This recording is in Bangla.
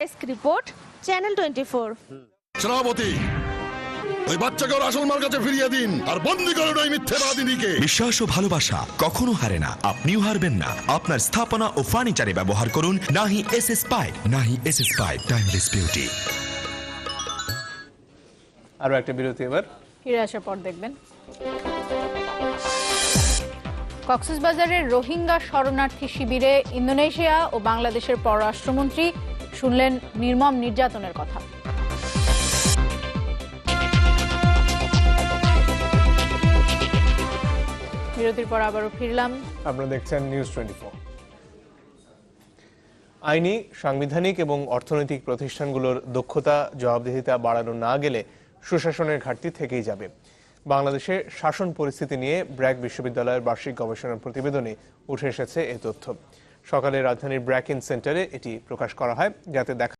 Desk report, channel 24। সেনাপতি, ওই বাচ্চাকে ওর আসল মার কাছে ফিরিয়ে দিন আর বন্দি করুন ওই মিথ্যেবাদিনীকে। বিশ্বাস ও ভালোবাসা কখনো হারে না, আপনিও হারবেন না। আপনার স্থাপনা ও ফার্নিচারে ব্যবহার করুন নাহি এসএস পাইপ। নাহি এসএস পাইপ, টাইমলেস বিউটি। আরো একটা বিরতি, এবার ফিরে আসার পর দেখবেন কক্সবাজারের রোহিঙ্গা শরণার্থী শিবিরে ইন্দোনেশিয়া ও বাংলাদেশের পররাষ্ট্রমন্ত্রী শুনলেন নির্মম নির্যাতনের কথা। বিরতির পর আবারও ফিরলাম। আপনারা দেখছেন নিউজ 24। আইনি, সাংবিধানিক এবং অর্থনৈতিক প্রতিষ্ঠানগুলোর দক্ষতা জবাবদিহিতা বাড়ানো না গেলে সুশাসনের ঘাটতি থেকেই যাবে। বাংলাদেশে শাসন পরিস্থিতি নিয়ে ব্র্যাক বিশ্ববিদ্যালয়ের বার্ষিক গবেষণা প্রতিবেদনে উঠে এসেছে এ তথ্য। সকালে রাজধানীর ব্র্যাক ইন সেন্টারে এটি প্রকাশ করা হয়, যাতে দেখা